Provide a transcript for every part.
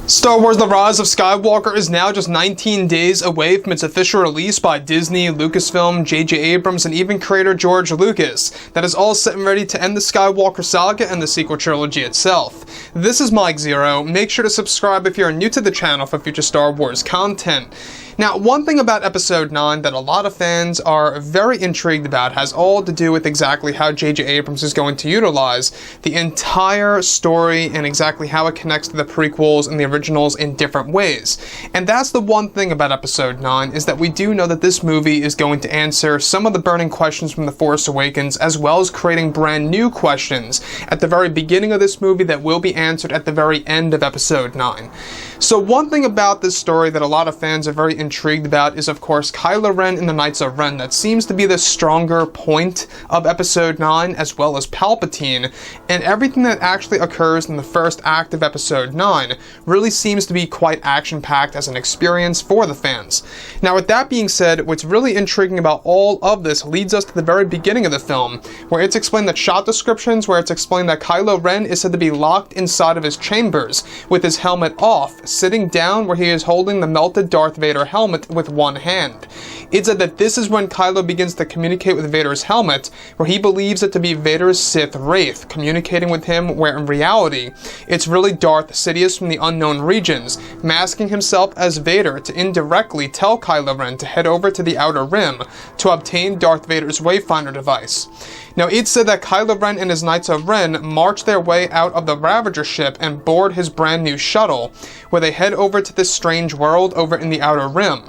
Star Wars The Rise of Skywalker is now just 19 days away from its official release by Disney, Lucasfilm, J.J. Abrams, and even creator George Lucas. That is all set and ready to end the Skywalker saga and the sequel trilogy itself. This is Mike Zero. Make sure to subscribe if you're new to the channel for future Star Wars content. Now, one thing about Episode 9 that a lot of fans are very intrigued about has all to do with exactly how J.J. Abrams is going to utilize the entire story and exactly how it connects to the prequels and the originals in different ways. And that's the one thing about Episode 9, is that we do know that this movie is going to answer some of the burning questions from The Force Awakens, as well as creating brand new questions at the very beginning of this movie that will be answered at the very end of Episode 9. So one thing about this story that a lot of fans are very intrigued about is, of course, Kylo Ren and the Knights of Ren. That seems to be the stronger point of Episode 9, as well as Palpatine, and everything that actually occurs in the first act of Episode 9 really seems to be quite action-packed as an experience for the fans. Now, with that being said, what's really intriguing about all of this leads us to the very beginning of the film, where it's explained that shot descriptions, where it's explained that Kylo Ren is said to be locked inside of his chambers with his helmet off, sitting down where he is holding the melted Darth Vader helmet with one hand. It said that this is when Kylo begins to communicate with Vader's helmet, where he believes it to be Vader's Sith Wraith, communicating with him, where in reality, it's really Darth Sidious from the unknown regions, masking himself as Vader to indirectly tell Kylo Ren to head over to the Outer Rim to obtain Darth Vader's Wayfinder device. Now, it's said that Kylo Ren and his Knights of Ren march their way out of the Ravager ship and board his brand new shuttle, where they head over to this strange world over in the Outer Rim.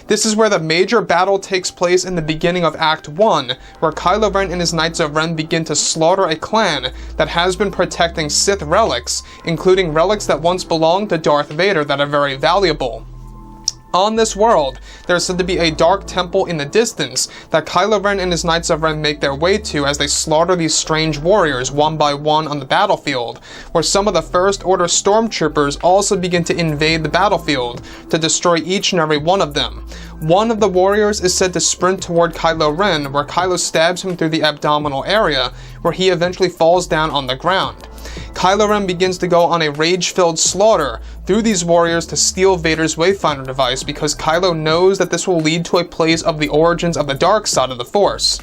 This is where the major battle takes place in the beginning of Act 1, where Kylo Ren and his Knights of Ren begin to slaughter a clan that has been protecting Sith relics, including relics that once belonged to Darth Vader that are very valuable. On this world, there is said to be a dark temple in the distance that Kylo Ren and his Knights of Ren make their way to as they slaughter these strange warriors one by one on the battlefield, where some of the First Order stormtroopers also begin to invade the battlefield to destroy each and every one of them. One of the warriors is said to sprint toward Kylo Ren, where Kylo stabs him through the abdominal area, where he eventually falls down on the ground. Kylo Ren begins to go on a rage-filled slaughter through these warriors to steal Vader's Wayfinder device, because Kylo knows that this will lead to a place of the origins of the dark side of the Force.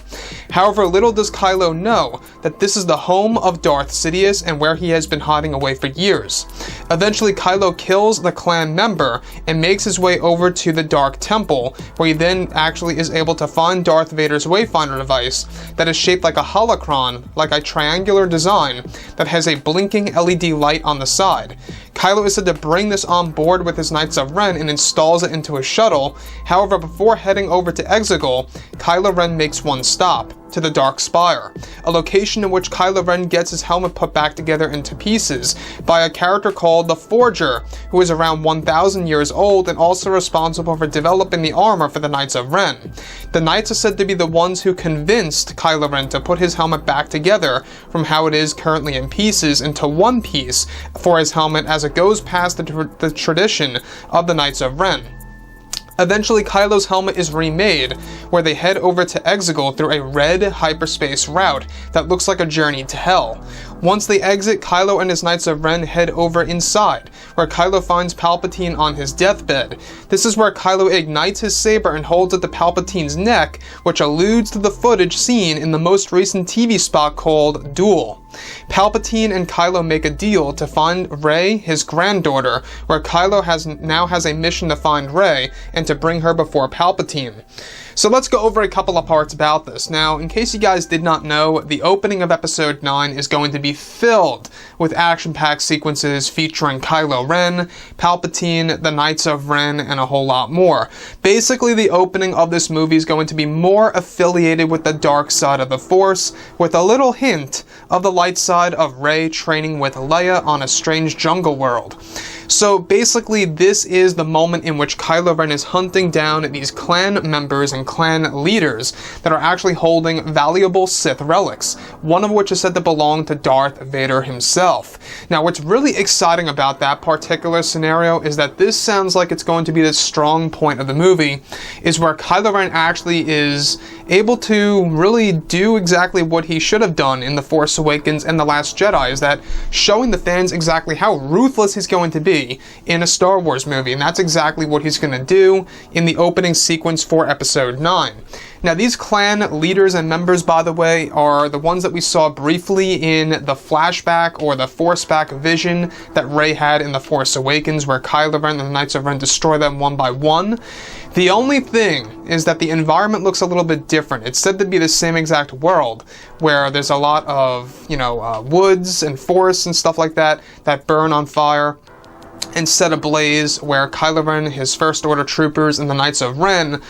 However, little does Kylo know that this is the home of Darth Sidious and where he has been hiding away for years. Eventually, Kylo kills the clan member and makes his way over to the Dark Temple, where he then actually is able to find Darth Vader's Wayfinder device that is shaped like a holocron, like a triangular design that has a blinking LED light on the side. Kylo is said to bring this on board with his Knights of Ren and installs it into his shuttle. However, before heading over to Exegol, Kylo Ren makes one stop, to the Dark Spire, a location in which Kylo Ren gets his helmet put back together into pieces by a character called the Forger, who is around 1,000 years old and also responsible for developing the armor for the Knights of Ren. The Knights are said to be the ones who convinced Kylo Ren to put his helmet back together from how it is currently in pieces into one piece for his helmet, as it goes past the tradition of the Knights of Ren. Eventually, Kylo's helmet is remade, where they head over to Exegol through a red hyperspace route that looks like a journey to hell. Once they exit, Kylo and his Knights of Ren head over inside, where Kylo finds Palpatine on his deathbed. This is where Kylo ignites his saber and holds it to Palpatine's neck, which alludes to the footage seen in the most recent TV spot called Duel. Palpatine and Kylo make a deal to find Rey, his granddaughter, where Kylo now has a mission to find Rey and to bring her before Palpatine. So let's go over a couple of parts about this. Now, in case you guys did not know, the opening of Episode 9 is going to be filled with action-packed sequences featuring Kylo Ren, Palpatine, the Knights of Ren, and a whole lot more. Basically, the opening of this movie is going to be more affiliated with the dark side of the Force, with a little hint of the light side of Rey training with Leia on a strange jungle world. So basically, this is the moment in which Kylo Ren is hunting down these clan members and clan leaders that are actually holding valuable Sith relics, one of which is said to belong to Darth Vader himself. Now, what's really exciting about that particular scenario is that this sounds like it's going to be the strong point of the movie, is where Kylo Ren actually is able to really do exactly what he should have done in The Force Awakens and The Last Jedi, is that showing the fans exactly how ruthless he's going to be in a Star Wars movie, and that's exactly what he's going to do in the opening sequence for Episode 9. Now, these clan leaders and members, by the way, are the ones that we saw briefly in the flashback or the Force-back vision that Rey had in The Force Awakens, where Kylo Ren and the Knights of Ren destroy them one by one. The only thing is that the environment looks a little bit different. It's said to be the same exact world, where there's a lot of, woods and forests and stuff like that that burn on fire and set ablaze, where Kylo Ren, his First Order troopers, and the Knights of Ren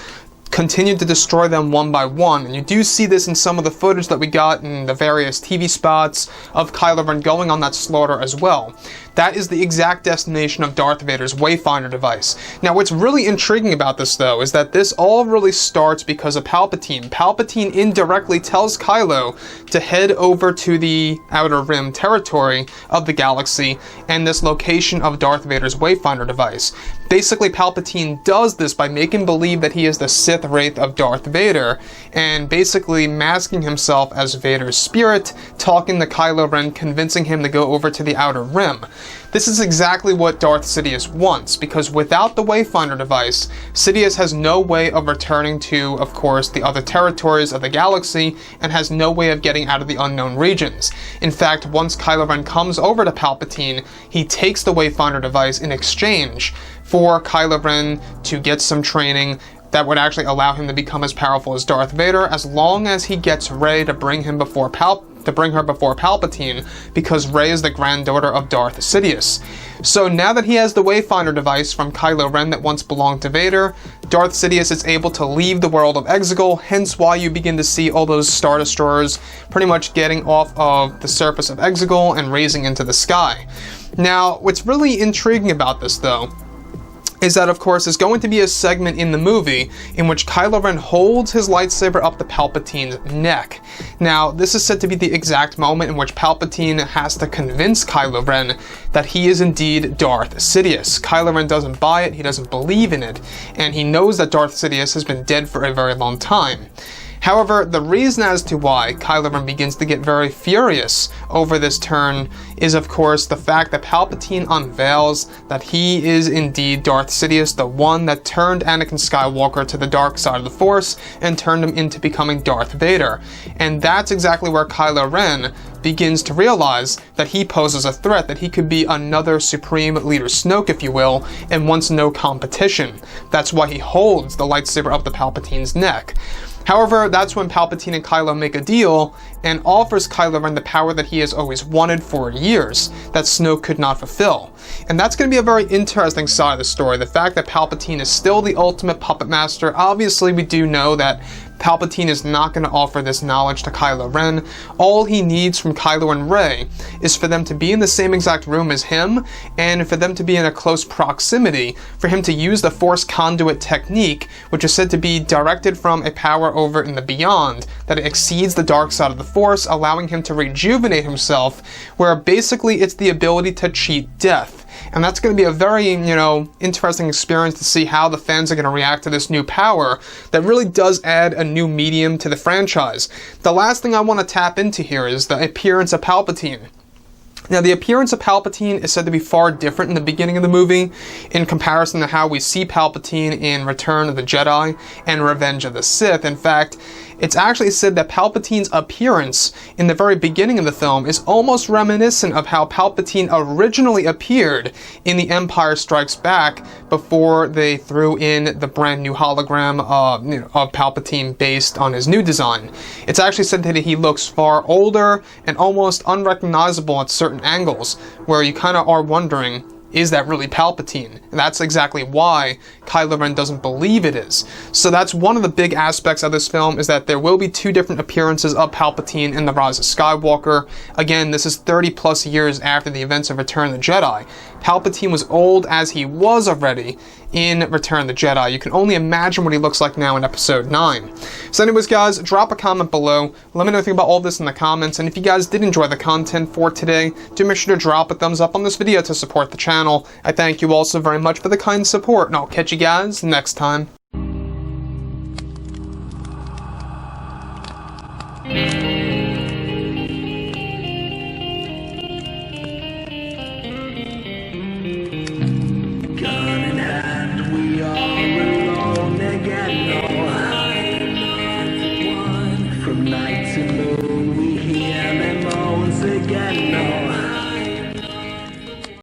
continued to destroy them one by one. And you do see this in some of the footage that we got in the various TV spots of Kylo Ren going on that slaughter as well. That is the exact destination of Darth Vader's Wayfinder device. Now, what's really intriguing about this, though, is that this all really starts because of Palpatine. Palpatine indirectly tells Kylo to head over to the Outer Rim territory of the galaxy and this location of Darth Vader's Wayfinder device. Basically, Palpatine does this by making believe that he is the Sith Wraith of Darth Vader, and basically masking himself as Vader's spirit, talking to Kylo Ren, convincing him to go over to the Outer Rim. This is exactly what Darth Sidious wants, because without the Wayfinder device, Sidious has no way of returning to, of course, the other territories of the galaxy, and has no way of getting out of the unknown regions. In fact, once Kylo Ren comes over to Palpatine, he takes the Wayfinder device in exchange for Kylo Ren to get some training that would actually allow him to become as powerful as Darth Vader, as long as he gets Rey to bring her before Palpatine, because Rey is the granddaughter of Darth Sidious. So now that he has the Wayfinder device from Kylo Ren that once belonged to Vader, Darth Sidious is able to leave the world of Exegol, hence why you begin to see all those Star Destroyers pretty much getting off of the surface of Exegol and raising into the sky. Now, what's really intriguing about this, though, is that, of course, there's going to be a segment in the movie in which Kylo Ren holds his lightsaber up to Palpatine's neck. Now, this is said to be the exact moment in which Palpatine has to convince Kylo Ren that he is indeed Darth Sidious. Kylo Ren doesn't buy it, he doesn't believe in it, and he knows that Darth Sidious has been dead for a very long time. However, the reason as to why Kylo Ren begins to get very furious over this turn is, of course, the fact that Palpatine unveils that he is indeed Darth Sidious, the one that turned Anakin Skywalker to the dark side of the Force and turned him into becoming Darth Vader. And that's exactly where Kylo Ren begins to realize that he poses a threat, that he could be another Supreme Leader Snoke, if you will, and wants no competition. That's why he holds the lightsaber up to Palpatine's neck. However, that's when Palpatine and Kylo make a deal and offers Kylo Ren the power that he has always wanted for years, that Snoke could not fulfill. And that's going to be a very interesting side of the story, the fact that Palpatine is still the ultimate puppet master. Obviously, we do know that Palpatine is not going to offer this knowledge to Kylo Ren. All he needs from Kylo and Rey is for them to be in the same exact room as him, and for them to be in a close proximity, for him to use the Force Conduit technique, which is said to be directed from a power over in the beyond, that it exceeds the dark side of the Force, allowing him to rejuvenate himself, where basically it's the ability to cheat death. And that's going to be a very, interesting experience to see how the fans are going to react to this new power that really does add a new medium to the franchise. The last thing I want to tap into here is the appearance of Palpatine. Now, the appearance of Palpatine is said to be far different in the beginning of the movie in comparison to how we see Palpatine in Return of the Jedi and Revenge of the Sith. In fact, it's actually said that Palpatine's appearance in the very beginning of the film is almost reminiscent of how Palpatine originally appeared in The Empire Strikes Back before they threw in the brand new hologram of Palpatine based on his new design. It's actually said that he looks far older and almost unrecognizable at certain angles, where you kind of are wondering, is that really Palpatine? And that's exactly why Kylo Ren doesn't believe it is. So that's one of the big aspects of this film, is that there will be 2 different appearances of Palpatine in The Rise of Skywalker. Again, this is 30 plus years after the events of Return of the Jedi. Palpatine was old as he was already in Return of the Jedi. You can only imagine what he looks like now in Episode 9. So anyways, guys, drop a comment below. Let me know what you think about all this in the comments. And if you guys did enjoy the content for today, do make sure to drop a thumbs up on this video to support the channel. I thank you all so very much for the kind support, and I'll catch you guys next time. From night to moon, we hear them moans again. No.